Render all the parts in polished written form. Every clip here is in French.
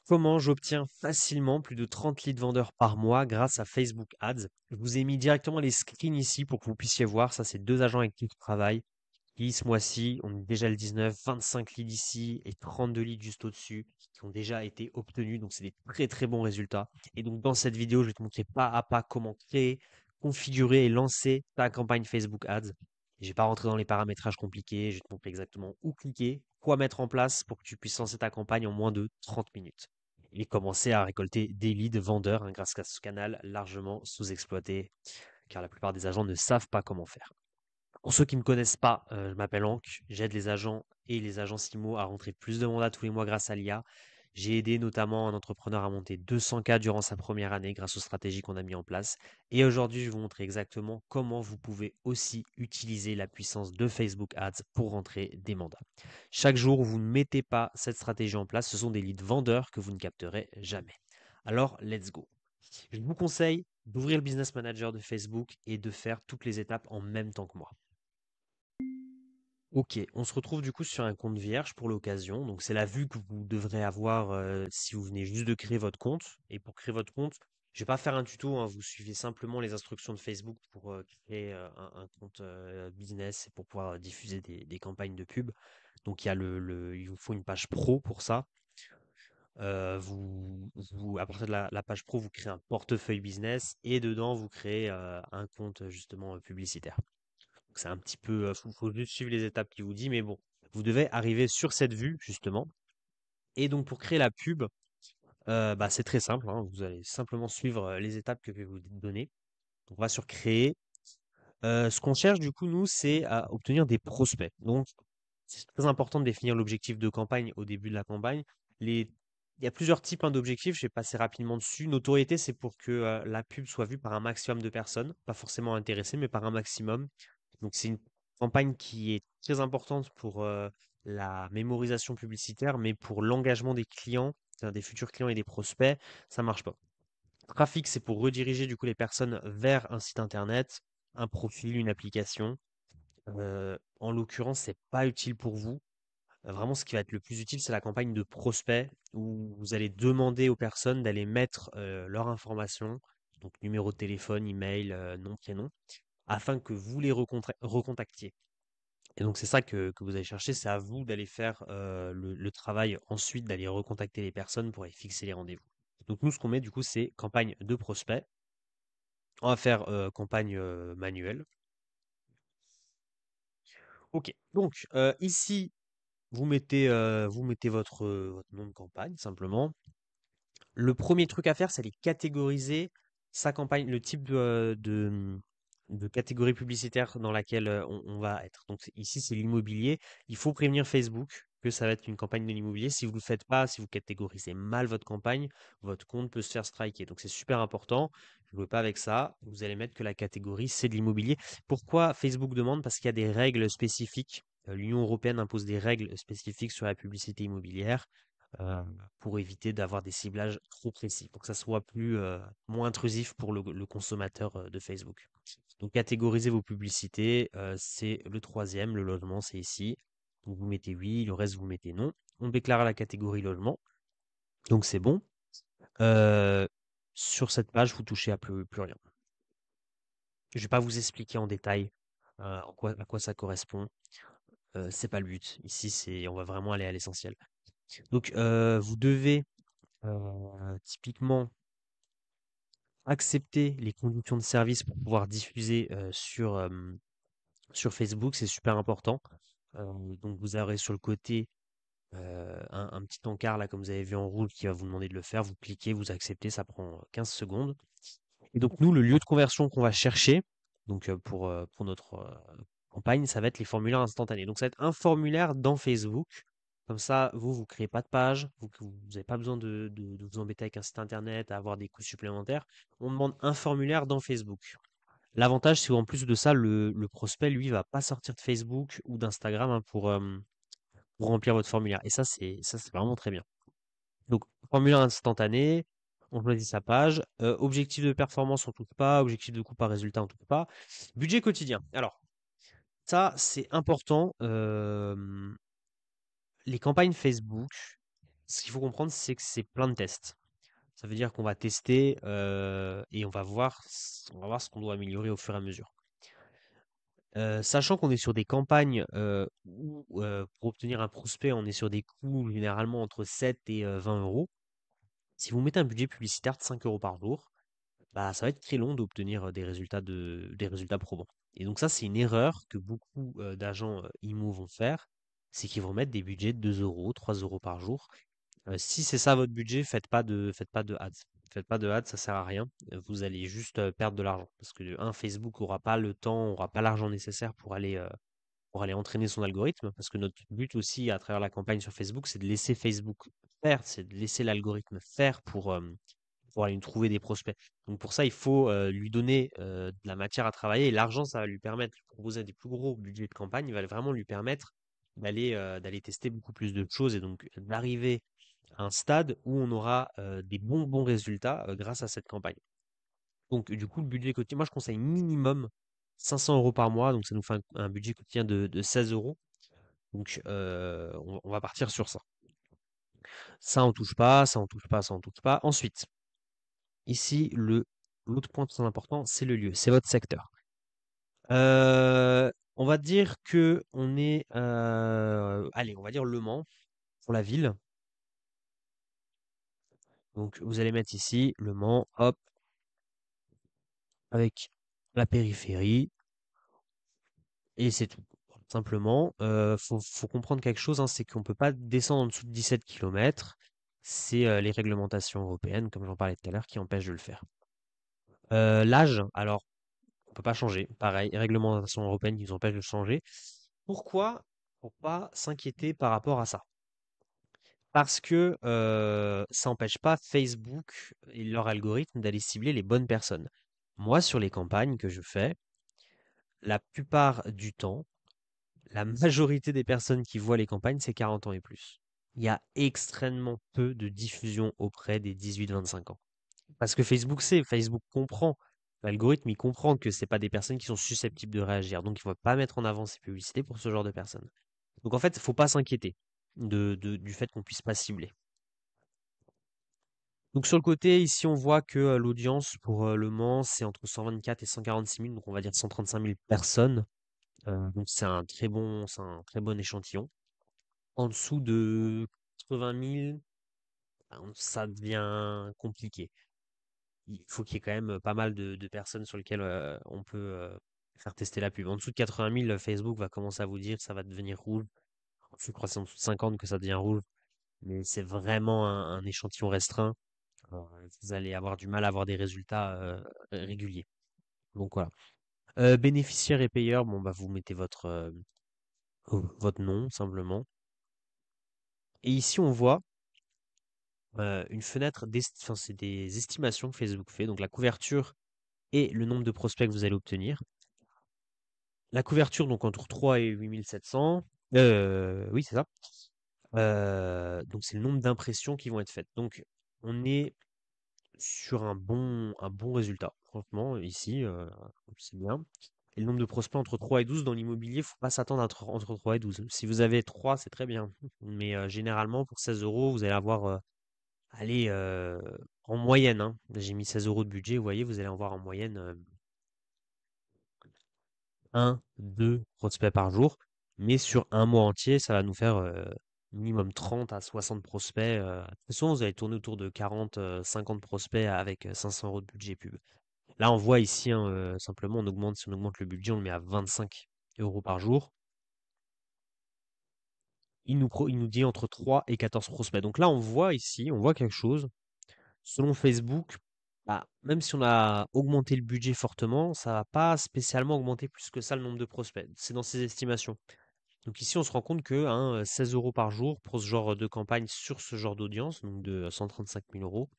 Comment j'obtiens facilement plus de 30 leads vendeurs par mois grâce à Facebook Ads? Je vous ai mis directement les screens ici pour que vous puissiez voir. Ça, c'est deux agents avec qui je travaille. Qui, ce mois-ci, on est déjà le 19, 25 leads ici et 32 leads juste au-dessus qui ont déjà été obtenus. Donc, c'est des très très bons résultats. Et donc, dans cette vidéo, je vais te montrer pas à pas comment créer, configurer et lancer ta campagne Facebook Ads. Et je vais pas rentrer dans les paramétrages compliqués. Je vais te montrer exactement où cliquer, quoi mettre en place pour que tu puisses lancer ta campagne en moins de 30 minutes. Et commencer à récolter des leads vendeurs grâce à ce canal largement sous-exploité, car la plupart des agents ne savent pas comment faire. Pour ceux qui ne me connaissent pas, je m'appelle Ank, j'aide les agents et les agences IMO à rentrer plus de mandats tous les mois grâce à l'IA. J'ai aidé notamment un entrepreneur à monter 200K durant sa première année grâce aux stratégies qu'on a mis en place. Et aujourd'hui, je vais vous montrer exactement comment vous pouvez aussi utiliser la puissance de Facebook Ads pour rentrer des mandats. Chaque jour où vous ne mettez pas cette stratégie en place, ce sont des leads vendeurs que vous ne capterez jamais. Alors, let's go. Je vous conseille d'ouvrir le Business Manager de Facebook et de faire toutes les étapes en même temps que moi. Ok, on se retrouve du coup sur un compte vierge pour l'occasion. Donc c'est la vue que vous devrez avoir si vous venez juste de créer votre compte. Et pour créer votre compte, je vais pas faire un tuto, hein, vous suivez simplement les instructions de Facebook pour créer un compte business et pour pouvoir diffuser des campagnes de pub. Donc il vous faut une page pro pour ça. À partir de la page pro, vous créez un portefeuille business et dedans, vous créez un compte justement publicitaire. Donc c'est un petit peu, faut juste suivre les étapes qu'il vous dit, mais bon, vous devez arriver sur cette vue justement. Et donc pour créer la pub, bah, c'est très simple, hein, vous allez simplement suivre les étapes que je vais vous donner. Donc on va sur créer. Ce qu'on cherche du coup nous, c'est à obtenir des prospects. Donc c'est très important de définir l'objectif de campagne au début de la campagne. Il y a plusieurs types hein, d'objectifs, je vais passer rapidement dessus. Notoriété, c'est pour que la pub soit vue par un maximum de personnes, pas forcément intéressées, mais par un maximum. Donc c'est une campagne qui est très importante pour la mémorisation publicitaire, mais pour l'engagement des clients, c'est-à-dire des futurs clients et des prospects, ça marche pas. Trafic, c'est pour rediriger du coup les personnes vers un site internet, un profil, une application. En l'occurrence, c'est pas utile pour vous. Vraiment, ce qui va être le plus utile, c'est la campagne de prospect où vous allez demander aux personnes d'aller mettre leur information, donc numéro de téléphone, email, nom, prénom, afin que vous les recontactiez. Et donc c'est ça que vous allez chercher, c'est à vous d'aller faire le travail ensuite, d'aller recontacter les personnes pour aller fixer les rendez-vous. Donc nous, ce qu'on met du coup, c'est campagne de prospect. On va faire campagne manuelle. Ok, donc ici, vous mettez votre nom de campagne simplement. Le premier truc à faire, c'est aller catégoriser sa campagne, le type de catégorie publicitaire dans laquelle on va être. Donc ici, c'est l'immobilier. Il faut prévenir Facebook que ça va être une campagne de l'immobilier. Si vous ne le faites pas, si vous catégorisez mal votre campagne, votre compte peut se faire striker. Donc c'est super important. Ne jouez pas avec ça. Vous allez mettre que la catégorie, c'est de l'immobilier. Pourquoi Facebook demande? Parce qu'il y a des règles spécifiques. L'Union européenne impose des règles spécifiques sur la publicité immobilière euh, pour éviter d'avoir des ciblages trop précis, pour que ça soit moins intrusif pour le consommateur de Facebook. Donc catégoriser vos publicités, c'est le troisième, le logement, c'est ici. Donc vous mettez oui, le reste vous mettez non. On déclare la catégorie logement, donc c'est bon. Euh, sur cette page, vous touchez à plus rien. Je ne vais pas vous expliquer en détail à quoi ça correspond. C'est pas le but. Ici, on va vraiment aller à l'essentiel. Donc, vous devez typiquement accepter les conditions de service pour pouvoir diffuser sur Facebook, c'est super important. Donc vous aurez sur le côté un petit encart là, comme vous avez vu en rouge, qui va vous demander de le faire. Vous cliquez, vous acceptez, ça prend 15 secondes. Et donc nous, le lieu de conversion qu'on va chercher, donc pour notre campagne, ça va être les formulaires instantanés. Donc ça va être un formulaire dans Facebook. Comme ça, vous créez pas de page, vous n'avez pas besoin de vous embêter avec un site internet, à avoir des coûts supplémentaires. On demande un formulaire dans Facebook. L'avantage, c'est qu'en plus de ça, le prospect, lui, va pas sortir de Facebook ou d'Instagram hein, pour remplir votre formulaire. Et ça, c'est vraiment très bien. Donc, formulaire instantané, on choisit sa page. Objectif de performance, on ne touche pas. Objectif de coût par résultat, on ne touche pas. Budget quotidien. Alors, ça, c'est important. Les campagnes Facebook, Ce qu'il faut comprendre, c'est que c'est plein de tests. Ça veut dire qu'on va tester et on va voir ce qu'on doit améliorer au fur et à mesure. Sachant qu'on est sur des campagnes où pour obtenir un prospect, on est sur des coûts généralement entre 7 et 20 euros. Si vous mettez un budget publicitaire de 5 euros par jour, bah, ça va être très long d'obtenir des résultats probants. Et donc ça, c'est une erreur que beaucoup d'agents IMO vont faire, c'est qu'ils vont mettre des budgets de 2 euros, 3 euros par jour. Si c'est ça votre budget, faites pas de ads. Faites pas de ads, ça sert à rien. Vous allez juste perdre de l'argent. Parce que, Facebook aura pas le temps, aura pas l'argent nécessaire pour aller entraîner son algorithme. Parce que notre but aussi, à travers la campagne sur Facebook, c'est de laisser Facebook faire, c'est de laisser l'algorithme faire pour aller nous trouver des prospects. Donc pour ça, il faut lui donner de la matière à travailler. Et l'argent, ça va lui permettre de proposer des plus gros budgets de campagne. Il va vraiment lui permettre d'aller tester beaucoup plus de choses et donc d'arriver à un stade où on aura des bons résultats grâce à cette campagne. Donc du coup, le budget quotidien, moi je conseille minimum 500 euros par mois, donc ça nous fait un budget quotidien de 16 euros. Donc on va partir sur ça. Ça on touche pas, ça on touche pas, ça on touche pas. Ensuite, ici, l'autre point très important, c'est le lieu, c'est votre secteur. On va dire que on est, allez, on va dire Le Mans pour la ville. Donc vous allez mettre ici Le Mans, hop, avec la périphérie, et c'est tout. Simplement, faut comprendre quelque chose, hein, c'est qu'on peut pas descendre en dessous de 17 kilomètres. C'est les réglementations européennes, comme j'en parlais tout à l'heure, qui empêchent de le faire. L'âge, alors, on peut pas changer. Pareil, réglementation européenne qui nous empêche de changer. Pourquoi? Pour pas s'inquiéter par rapport à ça. Parce que ça n'empêche pas Facebook et leur algorithme d'aller cibler les bonnes personnes. Moi, sur les campagnes que je fais, la plupart du temps, la majorité des personnes qui voient les campagnes, c'est 40 ans et plus. Il y a extrêmement peu de diffusion auprès des 18-25 ans. Parce que Facebook comprend. L'algorithme, il comprend que c'est pas des personnes qui sont susceptibles de réagir. Donc, il ne va pas mettre en avant ces publicités pour ce genre de personnes. Donc, en fait, il ne faut pas s'inquiéter du fait qu'on puisse pas cibler. Donc, sur le côté, ici, on voit que l'audience pour Le Mans, c'est entre 124 et 146 000. Donc, on va dire 135 000 personnes. Donc, c'est un très bon échantillon. En dessous de 80 000, ça devient compliqué. Il faut qu'il y ait quand même pas mal de personnes sur lesquelles on peut faire tester la pub. En dessous de 80 000, Facebook va commencer à vous dire que ça va devenir rouge. Je crois que c'est en dessous de 50 que ça devient rouge. Mais c'est vraiment un échantillon restreint. Vous allez avoir du mal à avoir des résultats réguliers. Donc voilà. Bénéficiaires et payeurs, bon bah vous mettez votre nom simplement. Et ici on voit une fenêtre enfin, c'est des estimations que Facebook fait, donc la couverture et le nombre de prospects que vous allez obtenir. La couverture, donc entre 3 et 8700. Oui, c'est ça. Donc c'est le nombre d'impressions qui vont être faites. Donc on est sur un bon résultat. Franchement, ici, c'est bien. Et le nombre de prospects entre 3 et 12 dans l'immobilier, faut pas s'attendre entre 3 et 12. Si vous avez 3, c'est très bien. Mais généralement, pour 16 euros, vous allez avoir allez, en moyenne, hein, j'ai mis 16 euros de budget, vous voyez, vous allez en voir en moyenne 1, 2 prospects par jour. Mais sur un mois entier, ça va nous faire minimum 30 à 60 prospects. De toute façon, vous allez tourner autour de 40, 50 prospects avec 500 euros de budget pub. Là, on voit ici, hein, simplement, si on augmente le budget, on le met à 25 euros par jour. Il nous dit entre 3 et 14 prospects. Donc là, on voit quelque chose. Selon Facebook, bah, même si on a augmenté le budget fortement, ça va pas spécialement augmenter plus que ça le nombre de prospects. C'est dans ses estimations. Donc ici, on se rend compte que 16 euros par jour pour ce genre de campagne sur ce genre d'audience, donc de 135 000 euros,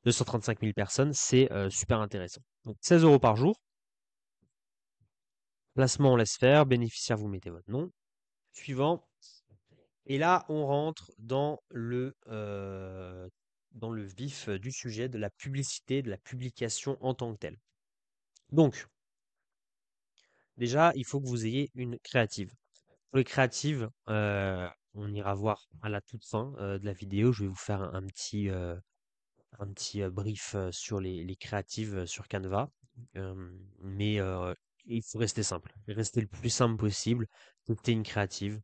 de 135 000 personnes, c'est super intéressant. Donc 16 euros par jour. Placement, on laisse faire. Bénéficiaire, vous mettez votre nom. Suivant. Et là, on rentre dans le vif du sujet de la publicité, de la publication en tant que telle. Donc, déjà, il faut que vous ayez une créative. Pour les créatives, on ira voir à la toute fin de la vidéo. Je vais vous faire un petit brief sur les créatives sur Canva. Mais il faut rester simple. Rester le plus simple possible. Tester une créative.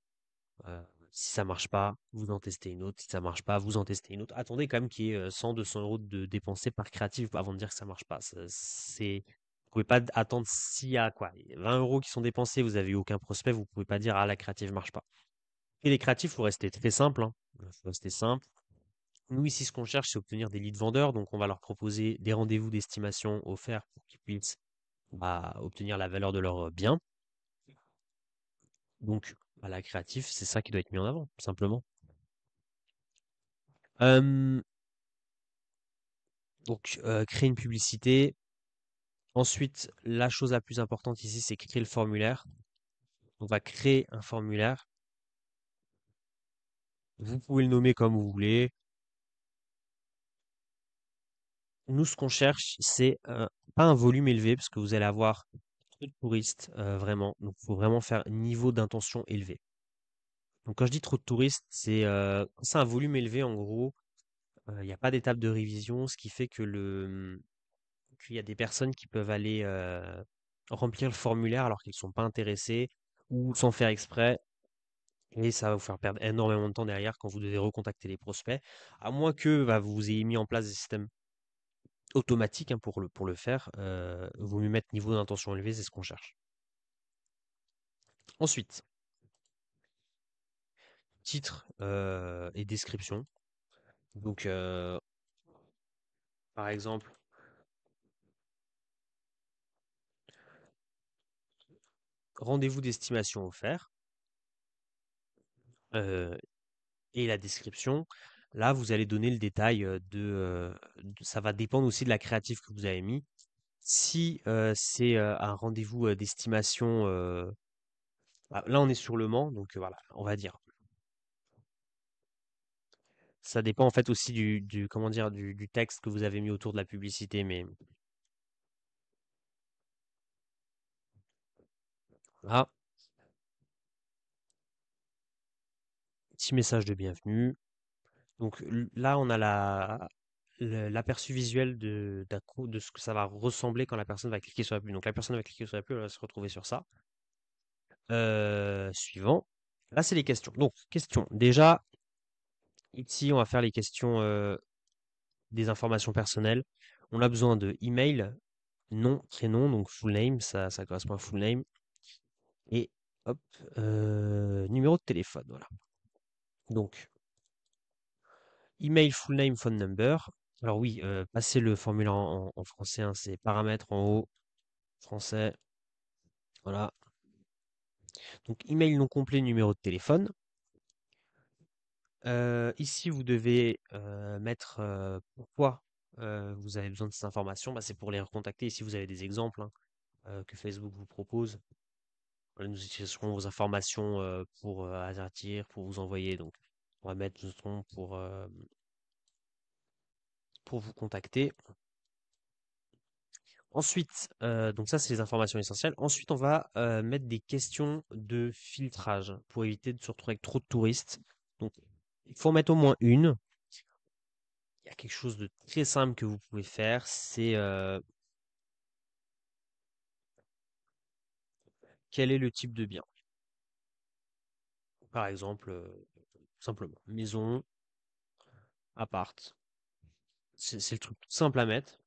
euh, Si ça marche pas, vous en testez une autre. Si ça marche pas, vous en testez une autre. Attendez quand même qu'il y ait 100, 200 euros de dépensés par créative avant de dire que ça marche pas. Vous pouvez pas attendre s'il y a quoi, 20 euros qui sont dépensés, vous avez eu aucun prospect, vous pouvez pas dire ah la créative marche pas. Et les créatifs, faut rester très simple, hein. Faut rester simple. Nous, ici, ce qu'on cherche, c'est obtenir des leads vendeurs. Donc, on va leur proposer des rendez-vous d'estimation offerts pour qu'ils puissent obtenir la valeur de leurs biens. Donc, la créatif, c'est ça qui doit être mis en avant, simplement. Euh, créer une publicité. Ensuite, la chose la plus importante ici, c'est créer le formulaire. On va créer un formulaire. Vous pouvez le nommer comme vous voulez. Nous, ce qu'on cherche, c'est pas un volume élevé, parce que vous allez avoir trop de touristes, vraiment. Donc, il faut vraiment faire niveau d'intention élevé. Donc, quand je dis trop de touristes, quand c'est un volume élevé, en gros, il n'y a pas d'étape de révision, ce qui fait que qu'il y a des personnes qui peuvent aller remplir le formulaire alors qu'ils ne sont pas intéressés ou sans faire exprès. Et ça va vous faire perdre énormément de temps derrière quand vous devez recontacter les prospects, à moins que vous ayez mis en place des systèmes automatiques, hein, pour le faire. Vaut mieux mettre niveau d'intention élevé, c'est ce qu'on cherche. Ensuite, titre et description. Donc, par exemple, rendez-vous d'estimation offert, euh, et la description. Là, vous allez donner le détail ça va dépendre aussi de la créative que vous avez mis. Si c'est un rendez-vous d'estimation, là on est sur Le Mans, donc voilà, on va dire. Ça dépend en fait aussi comment dire, du texte que vous avez mis autour de la publicité, mais là, petit message de bienvenue. Donc là, on a l'aperçu visuel de ce que ça va ressembler quand la personne va cliquer sur la pub. Donc la personne va cliquer sur la pub, elle va se retrouver sur ça. Suivant. Là, c'est les questions. Donc, questions. Déjà, ici, on va faire les questions des informations personnelles. On a besoin de email, nom, prénom, donc full name, ça correspond à full name. Et hop, numéro de téléphone, voilà. Donc, email, full name, phone number. Alors oui, passez le formulaire en français, hein, c'est paramètres en haut, français, voilà. Donc, email non complet, numéro de téléphone. Ici, vous devez mettre pourquoi vous avez besoin de ces informations. Bah, c'est pour les recontacter. Ici, vous avez des exemples, hein, que Facebook vous propose. Voilà, nous utiliserons vos informations pour avertir, pour vous envoyer. Donc, on va mettre justement pour vous contacter. Ensuite, donc ça, c'est les informations essentielles. Ensuite, on va mettre des questions de filtrage pour éviter de se retrouver avec trop de touristes. Donc, il faut en mettre au moins une. Il y a quelque chose de très simple que vous pouvez faire, c'est quel est le type de bien? Par exemple, simplement, maison, appart. C'est le truc tout simple à mettre.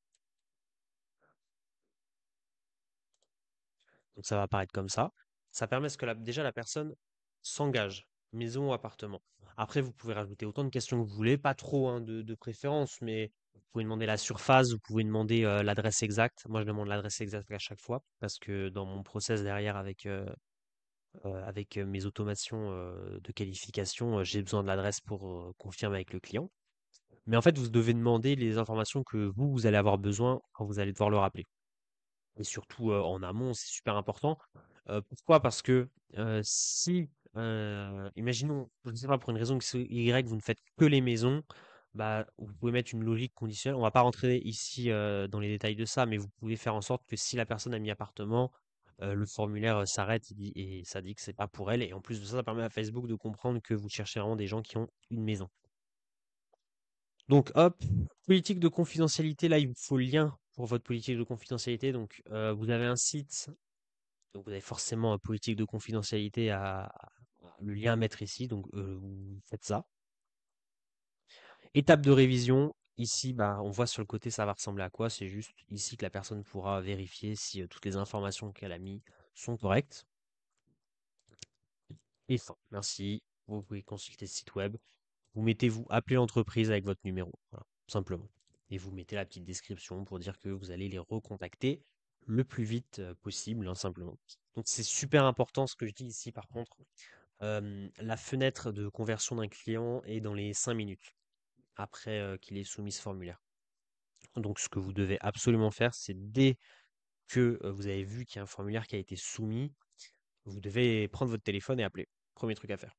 Donc ça va apparaître comme ça. Ça permet à ce que déjà la personne s'engage, maison ou appartement. Après, vous pouvez rajouter autant de questions que vous voulez, pas trop, hein, de préférence, mais vous pouvez demander la surface, vous pouvez demander l'adresse exacte. Moi, je demande l'adresse exacte à chaque fois parce que dans mon process derrière avec mes automations de qualification, j'ai besoin de l'adresse pour confirmer avec le client. Mais en fait, vous devez demander les informations que vous allez avoir besoin quand vous allez devoir le rappeler. Et surtout en amont, c'est super important. Pourquoi? Parce que si, imaginons, je ne sais pas, pour une raison X ou Y, vous ne faites que les maisons, bah, vous pouvez mettre une logique conditionnelle. On va pas rentrer ici dans les détails de ça, mais vous pouvez faire en sorte que si la personne a mis appartement, le formulaire s'arrête et ça dit que c'est pas pour elle. Et en plus de ça, ça permet à Facebook de comprendre que vous cherchez vraiment des gens qui ont une maison. Donc, hop, politique de confidentialité. Là, il vous faut le lien pour votre politique de confidentialité. Donc, vous avez un site. Donc, vous avez forcément une politique de confidentialité le lien à mettre ici. Donc, vous faites ça. Étape de révision. Ici, bah, on voit sur le côté, ça va ressembler à quoi? C'est juste ici que la personne pourra vérifier si toutes les informations qu'elle a mis sont correctes. Et fin. Merci. Vous pouvez consulter le site web. Vous mettez vous appelez l'entreprise avec votre numéro, voilà, tout simplement. Et vous mettez la petite description pour dire que vous allez les recontacter le plus vite possible, hein, simplement. Donc c'est super important ce que je dis ici par contre. La fenêtre de conversion d'un client est dans les 5 minutes après qu'il ait soumis ce formulaire. Donc ce que vous devez absolument faire, c'est dès que vous avez vu qu'il y a un formulaire qui a été soumis, vous devez prendre votre téléphone et appeler. Premier truc à faire.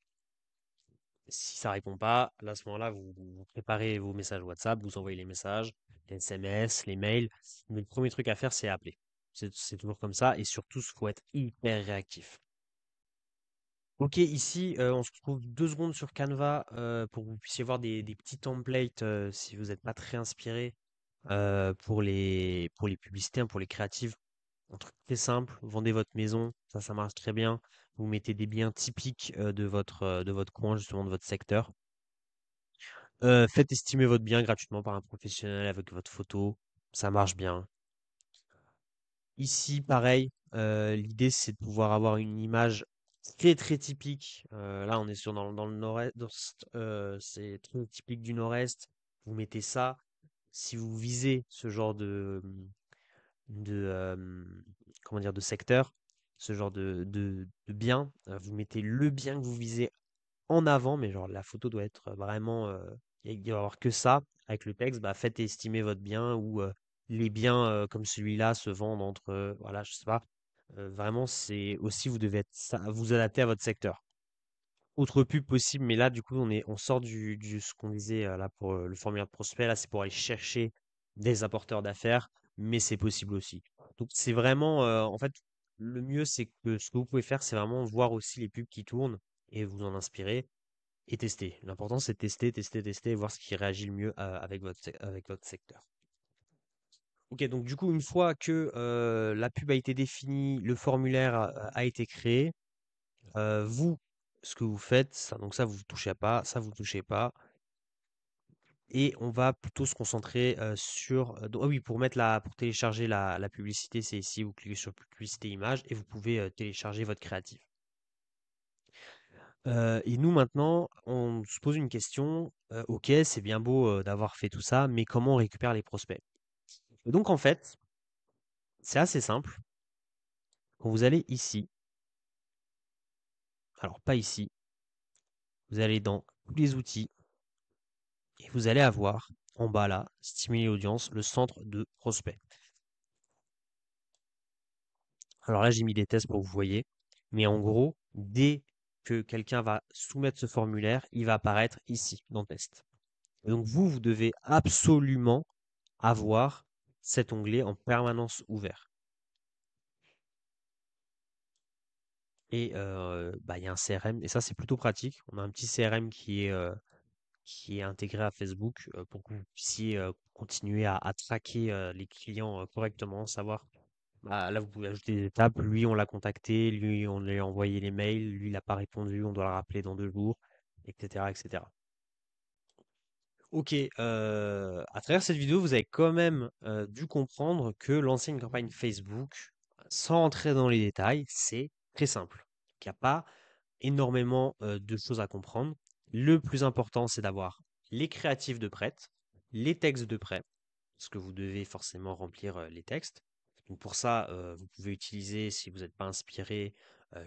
Si ça répond pas, là, à ce moment-là, vous préparez vos messages WhatsApp, vous envoyez les messages, les SMS, les mails. Mais le premier truc à faire, c'est appeler. C'est toujours comme ça. Et surtout, il faut être hyper réactif. Ok, ici, on se retrouve 2 secondes sur Canva pour que vous puissiez voir des petits templates si vous n'êtes pas très inspiré pour les publicités, hein, pour les créatives. Un truc très simple, vendez votre maison, ça marche très bien. Vous mettez des biens typiques de votre coin, justement, de votre secteur. Faites estimer votre bien gratuitement par un professionnel avec votre photo, ça marche bien. Ici, pareil, l'idée c'est de pouvoir avoir une image très très typique. Là, on est dans le nord-est, c'est très typique du nord-est. Vous mettez ça. Si vous visez ce genre de comment dire, de secteur, ce genre de bien, vous mettez le bien que vous visez en avant, mais genre la photo doit être vraiment, il doit y avoir que ça avec le texte, bah, faites estimer votre bien ou les biens comme celui-là se vendent entre, voilà, je sais pas. Vraiment, c'est aussi, vous devez vous adapter à votre secteur. Autre pub possible, mais là, du coup, on sort ce qu'on disait là pour le formulaire de prospect. Là, c'est pour aller chercher des apporteurs d'affaires, mais c'est possible aussi. Donc, c'est vraiment, en fait, le mieux, c'est que ce que vous pouvez faire, c'est vraiment voir aussi les pubs qui tournent et vous en inspirer et tester. L'important, c'est de tester, tester, tester et voir ce qui réagit le mieux avec votre secteur. Ok, donc du coup, une fois que la pub a été définie, le formulaire a été créé, vous, ce que vous faites, donc ça, vous ne touchez pas, ça, vous ne touchez pas. Et on va plutôt se concentrer sur. Ah oui, pour télécharger la publicité, c'est ici, vous cliquez sur publicité image et vous pouvez télécharger votre créatif. Et nous maintenant, on se pose une question, OK, c'est bien beau, d'avoir fait tout ça, mais comment on récupère les prospects? Et donc en fait, c'est assez simple. Quand vous allez ici, alors pas ici, vous allez dans tous les outils et vous allez avoir en bas là, stimuler l'audience, le centre de prospects. Alors là, j'ai mis des tests pour que vous voyez, mais en gros, dès que quelqu'un va soumettre ce formulaire, il va apparaître ici dans test. Et donc vous devez absolument avoir cet onglet en permanence ouvert. Et bah, il y a un CRM et ça, c'est plutôt pratique. On a un petit CRM qui est intégré à Facebook, pour que vous puissiez, continuer à traquer, les clients, correctement, savoir, bah, là, vous pouvez ajouter des étapes. Lui, on l'a contacté, lui, on lui a envoyé les mails, lui, il n'a pas répondu, on doit le rappeler dans 2 jours, et cetera, et cetera. OK, à travers cette vidéo, vous avez quand même, dû comprendre que lancer une campagne Facebook, sans entrer dans les détails, c'est très simple. Il n'y a pas énormément, de choses à comprendre. Le plus important, c'est d'avoir les créatifs de prêt, les textes de prêt, parce que vous devez forcément remplir, les textes. Donc pour ça, vous pouvez utiliser, si vous n'êtes pas inspiré,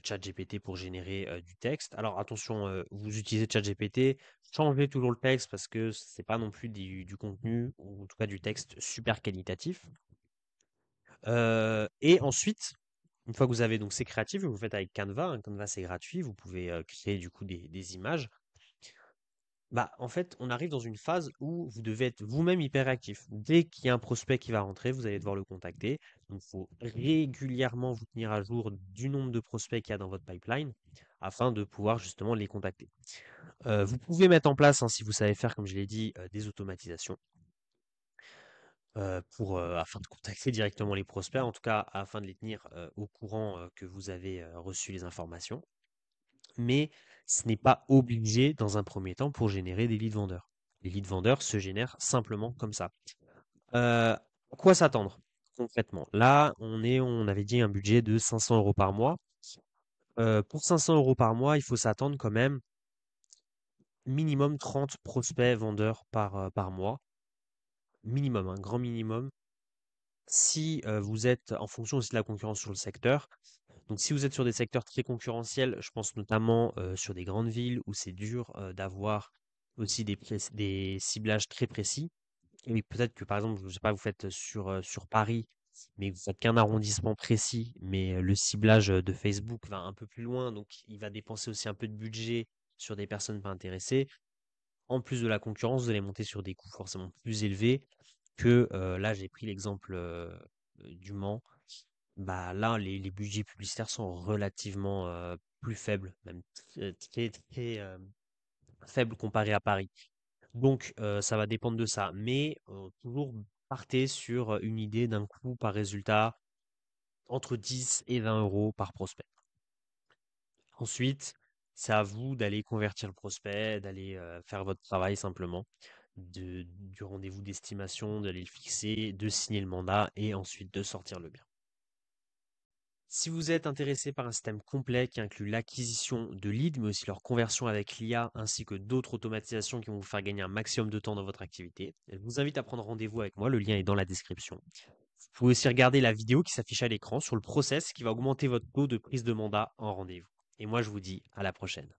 ChatGPT pour générer, du texte. Alors attention, vous utilisez ChatGPT, changez toujours le texte parce que c'est pas non plus du contenu ou en tout cas du texte super qualitatif. Et ensuite, une fois que vous avez donc ces créatifs, vous faites avec Canva, hein. Canva, c'est gratuit, vous pouvez, créer du coup des images. Bah, en fait, on arrive dans une phase où vous devez être vous-même hyper actif. Dès qu'il y a un prospect qui va rentrer, vous allez devoir le contacter. Donc, il faut régulièrement vous tenir à jour du nombre de prospects qu'il y a dans votre pipeline afin de pouvoir justement les contacter. Vous pouvez mettre en place, hein, si vous savez faire, comme je l'ai dit, des automatisations afin de contacter directement les prospects, en tout cas afin de les tenir au courant que vous avez reçu les informations. Mais ce n'est pas obligé dans un premier temps pour générer des leads vendeurs. Les leads vendeurs se génèrent simplement comme ça. À quoi s'attendre concrètement? Là, on avait dit un budget de 500 euros par mois. Pour 500 euros par mois, il faut s'attendre quand même minimum 30 prospects vendeurs par mois. Minimum, un grand minimum. Si vous êtes en fonction aussi de la concurrence sur le secteur, donc si vous êtes sur des secteurs très concurrentiels, je pense notamment sur des grandes villes où c'est dur d'avoir aussi des ciblages très précis. Et oui, peut-être que par exemple, je sais pas, vous faites sur Paris, mais vous faites qu'un arrondissement précis, mais le ciblage de Facebook va un peu plus loin, donc il va dépenser aussi un peu de budget sur des personnes pas intéressées. En plus de la concurrence, vous allez monter sur des coûts forcément plus élevés que là, j'ai pris l'exemple du Mans. Bah là, les budgets publicitaires sont relativement plus faibles, même très faibles comparés à Paris. Donc, ça va dépendre de ça. Mais toujours partez sur une idée d'un coût par résultat entre 10 et 20 euros par prospect. Ensuite, c'est à vous d'aller convertir le prospect, d'aller faire votre travail simplement, du rendez-vous d'estimation, d'aller le fixer, de signer le mandat et ensuite de sortir le bien. Si vous êtes intéressé par un système complet qui inclut l'acquisition de leads, mais aussi leur conversion avec l'IA, ainsi que d'autres automatisations qui vont vous faire gagner un maximum de temps dans votre activité, je vous invite à prendre rendez-vous avec moi, le lien est dans la description. Vous pouvez aussi regarder la vidéo qui s'affiche à l'écran sur le process qui va augmenter votre taux de prise de mandat en rendez-vous. Et moi, je vous dis à la prochaine.